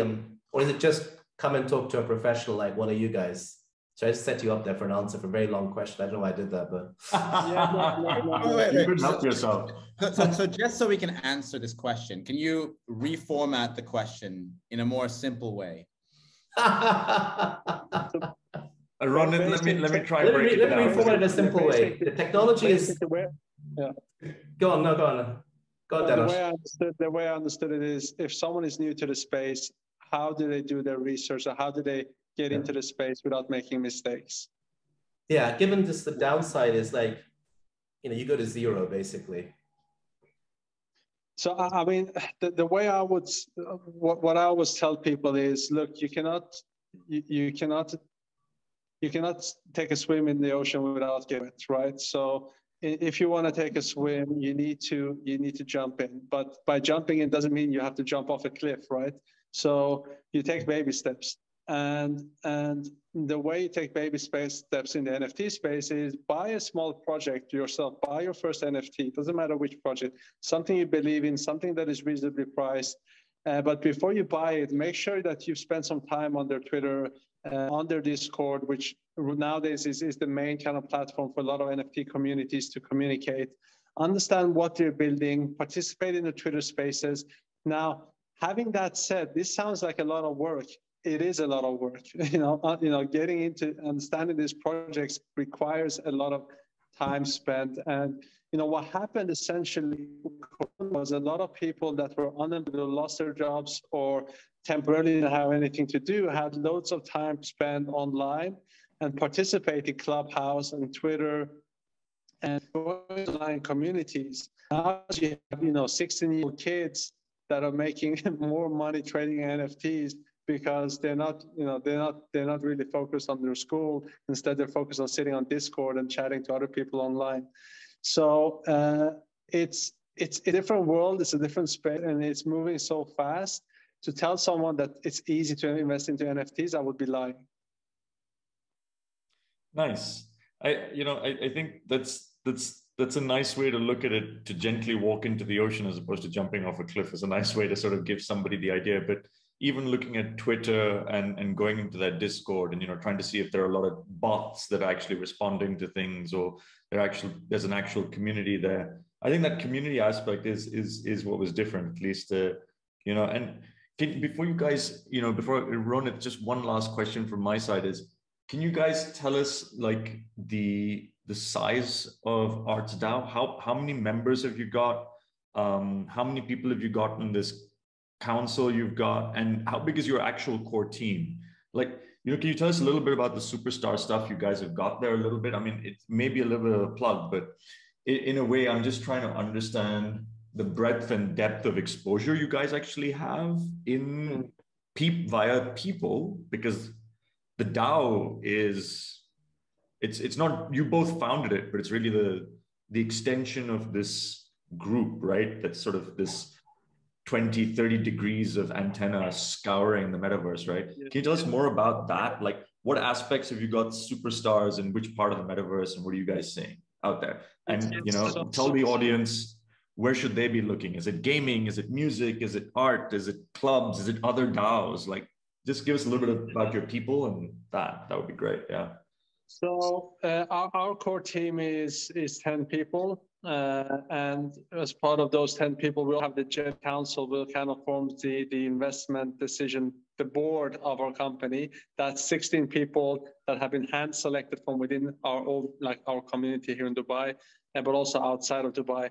or is it just come and talk to a professional like one of you guys? So I just set you up there for an answer for a very long question. I don't know why I did that, but. You couldn't help yourself. So just so we can answer this question, can you reformat the question in a more simple way? Ronit, let me try break it down. Let me reformat it in a simple way. The technology is. Yeah. Go on, Danosch. The way I understood it is, if someone is new to the space, how do they do their research, or how do they get into the space without making mistakes? Yeah, given just the downside is like, you go to zero basically. So I mean, the way I would, what I always tell people is, look, you cannot take a swim in the ocean without getting wet, right? So if you want to take a swim, you need to jump in. But by jumping in doesn't mean you have to jump off a cliff, right? So you take baby steps. And the way you take baby steps in the NFT space is buy a small project yourself, buy your first NFT, doesn't matter which project, something you believe in, something that is reasonably priced. But before you buy it, make sure that you've spent some time on their Twitter, on their Discord, which nowadays is the main kind of platform for a lot of NFT communities to communicate. Understand what they're building, participate in the Twitter spaces. Now, having that said, this sounds like a lot of work. It is a lot of work. Getting into understanding these projects requires a lot of time spent. And what happened essentially was a lot of people that were unemployed, lost their jobs, or temporarily didn't have anything to do, had loads of time spent online and participate in Clubhouse and Twitter and online communities. Now you have 16-year-old kids that are making more money trading NFTs because they're not really focused on their school. Instead, they're focused on sitting on Discord and chatting to other people online. So it's a different world, it's a different space, and it's moving so fast. To tell someone that it's easy to invest into NFTs, I would be lying. Nice. I think that's a nice way to look at it. To gently walk into the ocean as opposed to jumping off a cliff is a nice way to sort of give somebody the idea. But even looking at Twitter and going into that Discord and, you know, trying to see if there are a lot of bots that are actually responding to things, or there's an actual community there. I think that community aspect is what was different, at least, you know. And before you guys, you know, before Ronit, just one last question from my side is, can you guys tell us like the size of Arts DAO? How many members have you got? How many people have you got in this council you've got, and how big is your actual core team? Like, you know, can you tell us a little bit about the superstar stuff you guys have got there a little bit? I mean, it's maybe a little bit of a plug, but in a way, I'm just trying to understand the breadth and depth of exposure you guys actually have in via people, because the DAO is, it's not, you both founded it, but it's really the extension of this group, right? That's sort of this 20, 30 degrees of antenna scouring the metaverse, right? Can you tell us more about that? Like, what aspects have you got superstars in which part of the metaverse, and what are you guys seeing out there? And, you know, tell the audience, where should they be looking? Is it gaming? Is it music? Is it art? Is it clubs? Is it other DAOs? Like, just give us a little bit about your people, and that would be great. Yeah. So our core team is 10 people. And as part of those 10 people, we'll have the General Council will kind of form the investment decision, the board of our company. That's 16 people that have been hand selected from within our community here in Dubai, but also outside of Dubai.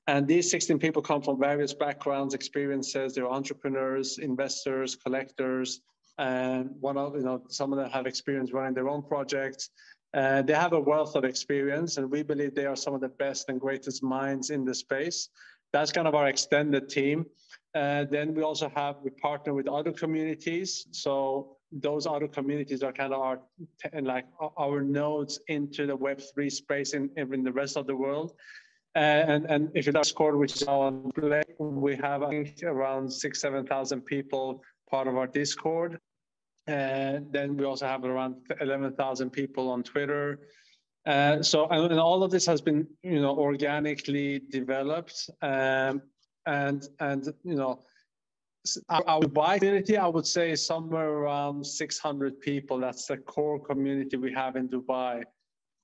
And these 16 people come from various backgrounds, experiences. They're entrepreneurs, investors, collectors, and some of them have experience running their own projects. They have a wealth of experience, and we believe they are some of the best and greatest minds in the space. That's kind of our extended team. Then we also we partner with other communities. So those other communities are kind of our nodes into the Web3 space in the rest of the world. And if you Discord, which is on play, we have, I think, around 6,000-7,000 people part of our Discord. And then we also have around 11,000 people on Twitter. So all of this has been, you know, organically developed. And you know, our Dubai community, I would say, is somewhere around 600 people. That's the core community we have in Dubai.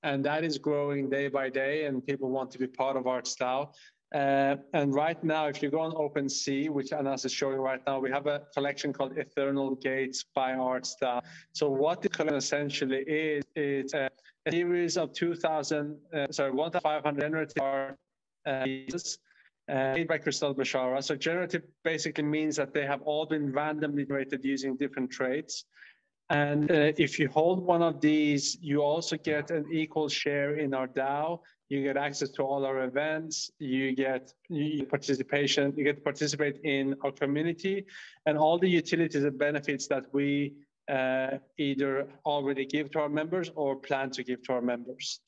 And that is growing day by day, and people want to be part of Arts DAO. And right now, if you go on OpenSea, which Anas is showing right now, we have a collection called Eternal Gates by Arts DAO. So what the collection essentially is a series of 1,500 generative art pieces made by Crystal Bashara. So generative basically means that they have all been randomly generated using different traits. And if you hold one of these, you also get an equal share in our DAO. You get access to all our events. You get participation. You get to participate in our community, and all the utilities and benefits that we either already give to our members or plan to give to our members.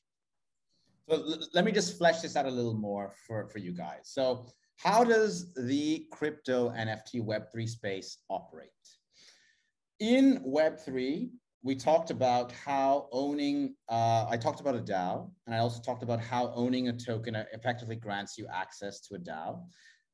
So let me just flesh this out a little more for you guys. So how does the crypto NFT Web3 space operate? In Web3, we talked about how owning, I talked about a DAO, and I also talked about how owning a token effectively grants you access to a DAO.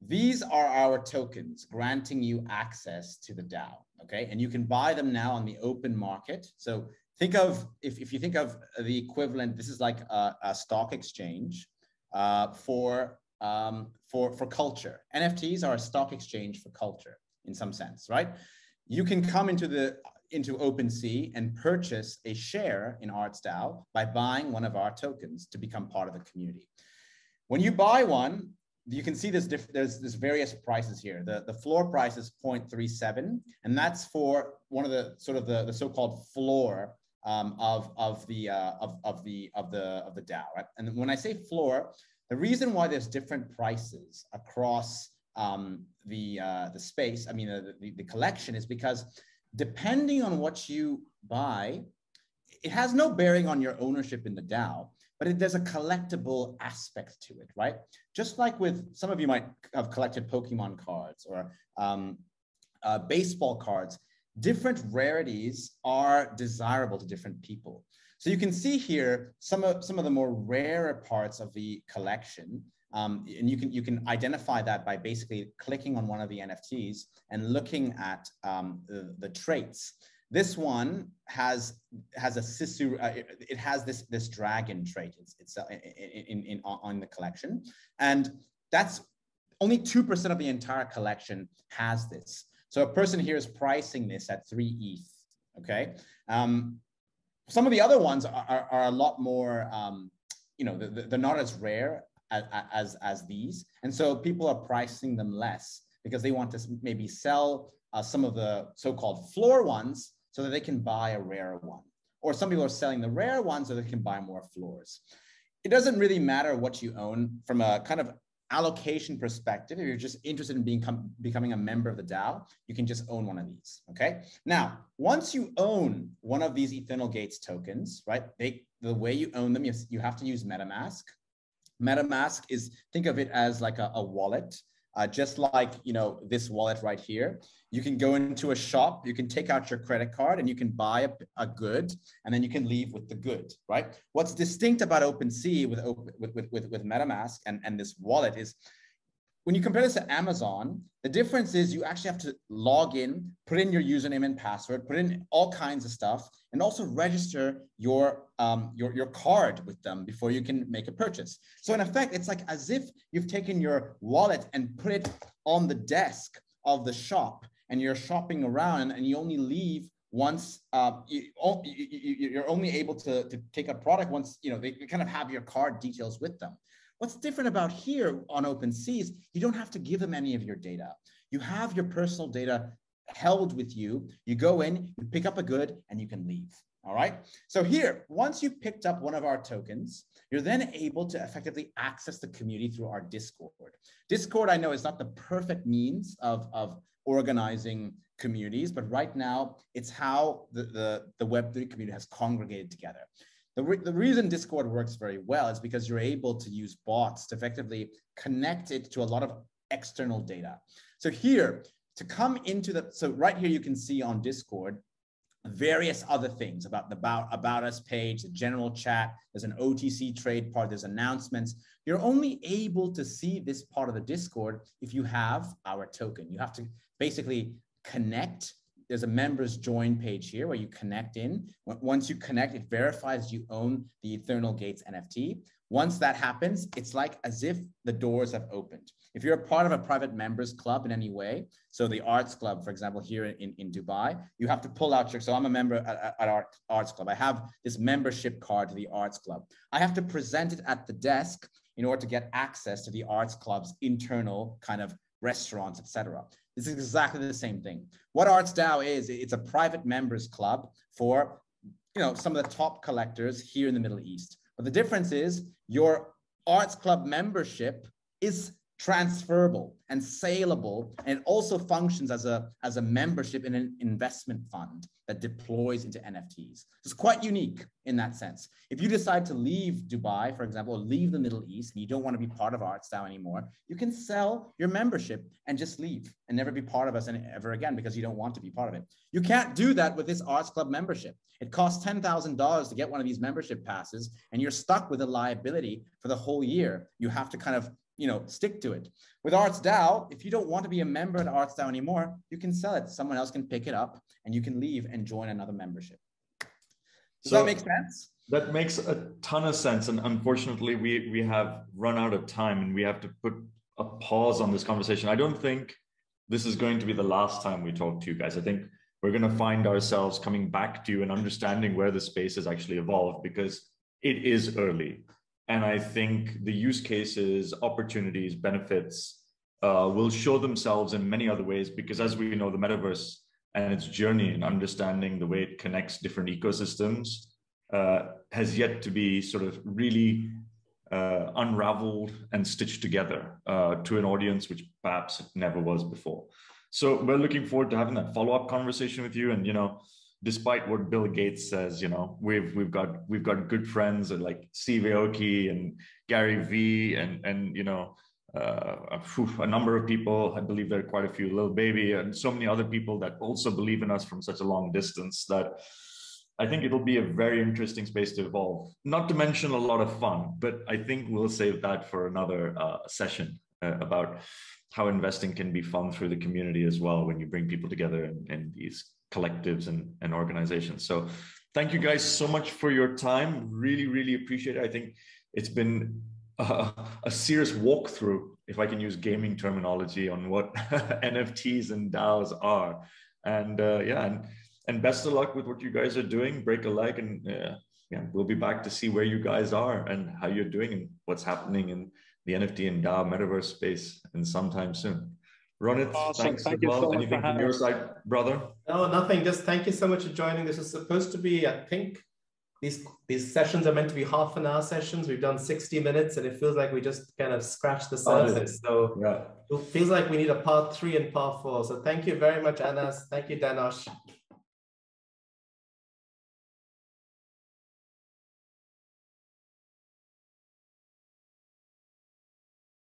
These are our tokens granting you access to the DAO, okay? And you can buy them now on the open market. So think of, if you think of the equivalent, this is like a stock exchange for culture. NFTs are a stock exchange for culture in some sense, right? You can come into OpenSea and purchase a share in Arts DAO by buying one of our tokens to become part of the community. When you buy one, you can see there's various prices here. The floor price is 0.37, and that's for one of the the so-called floor of the DAO. Right? And when I say floor, the reason why there's different prices across the space, I mean the collection, is because depending on what you buy, it has no bearing on your ownership in the DAO, but there's a collectible aspect to it, right? Just like with, some of you might have collected Pokemon cards or baseball cards, different rarities are desirable to different people. So you can see here some of the more rarer parts of the collection And you can identify that by basically clicking on one of the NFTs and looking at the traits. This one has a Sisu. It has this dragon trait. It's on the collection, and that's only 2% of the entire collection has this. So a person here is pricing this at 3 ETH. Okay. Some of the other ones are a lot more. They're not as rare as these, and so people are pricing them less because they want to maybe sell some of the so-called floor ones so that they can buy a rare one, or some people are selling the rare ones so they can buy more floors. It doesn't really matter what you own from a kind of allocation perspective. If you're just interested in becoming a member of the DAO, you can just own one of these. Okay. Now, once you own one of these Eternal Gates tokens, right? The way you own them, you have to use MetaMask. MetaMask is, think of it as like a wallet, just like, this wallet right here. You can go into a shop, you can take out your credit card and you can buy a good, and then you can leave with the good, right? What's distinct about OpenSea with MetaMask and this wallet is, when you compare this to Amazon, the difference is you actually have to log in, put in your username and password, put in all kinds of stuff, and also register your card with them before you can make a purchase. So in effect, it's like as if you've taken your wallet and put it on the desk of the shop, and you're shopping around, and you only leave once. You're only able to take a product once they kind of have your card details with them. What's different about here on OpenSea is you don't have to give them any of your data. You have your personal data held with you. You go in, you pick up a good, and you can leave. All right. So here, once you picked up one of our tokens, you're then able to effectively access the community through our Discord. Discord, I know, is not the perfect means of organizing communities, but right now it's how the Web3 community has congregated together. The reason Discord works very well is because you're able to use bots to effectively connect it to a lot of external data. So here, to come into so right here, you can see on Discord, various other things about the about us page, the general chat, there's an OTC trade part, there's announcements. You're only able to see this part of the Discord if you have our token. You have to basically connect. There's a members join page here where you connect in. Once you connect, it verifies you own the Eternal Gates NFT. Once that happens, it's like as if the doors have opened. If you're a part of a private members club in any way, so the Arts Club, for example, here in Dubai, you have to pull out so I'm a member at Arts Club. I have this membership card to the Arts Club. I have to present it at the desk in order to get access to the Arts Club's internal kind of restaurants, etc. This is exactly the same thing. What Arts DAO is, it's a private members club for some of the top collectors here in the Middle East. But the difference is your Arts Club membership is transferable and saleable, and it also functions as a membership in an investment fund that deploys into NFTs. It's quite unique in that sense. If you decide to leave Dubai, for example, or leave the Middle East, and you don't want to be part of Arts DAO anymore, you can sell your membership and just leave and never be part of us ever again because you don't want to be part of it. You can't do that with this Arts Club membership. It costs $10,000 to get one of these membership passes, and you're stuck with a liability for the whole year. You have to kind of stick to it. With Arts DAO, if you don't want to be a member at Arts DAO anymore, you can sell it. Someone else can pick it up and you can leave and join another membership. Does that make sense? That makes a ton of sense. And unfortunately, we have run out of time and we have to put a pause on this conversation. I don't think this is going to be the last time we talk to you guys. I think we're going to find ourselves coming back to you and understanding where the space has actually evolved, because it is early. And I think the use cases, opportunities, benefits will show themselves in many other ways, because as we know, the metaverse and its journey and understanding the way it connects different ecosystems has yet to be sort of really unraveled and stitched together to an audience which perhaps it never was before. So we're looking forward to having that follow-up conversation with you. And, despite what Bill Gates says, we've got good friends like Steve Aoki and Gary Vee and a number of people. I believe there are quite a few, Lil Baby, and so many other people that also believe in us from such a long distance that I think it'll be a very interesting space to evolve. Not to mention a lot of fun, but I think we'll save that for another session about how investing can be fun through the community as well when you bring people together in these collectives and organizations. So thank you guys so much for your time. Really, really appreciate it. I think it's been a serious walkthrough, if I can use gaming terminology, on what NFTs and DAOs are. And and best of luck with what you guys are doing. Break a leg, and we'll be back to see where you guys are and how you're doing and what's happening in the NFT and DAO metaverse space in sometime soon. Ronit, awesome. Thanks thank as you well. so Anything from your side, brother? No, nothing. Just thank you so much for joining. This is supposed to be, I think, these sessions are meant to be half-an-hour sessions. We've done 60 minutes, and it feels like we just kind of scratched the surface. So it feels like we need a part 3 and part 4. So thank you very much, Anas. Thank you, Danosch.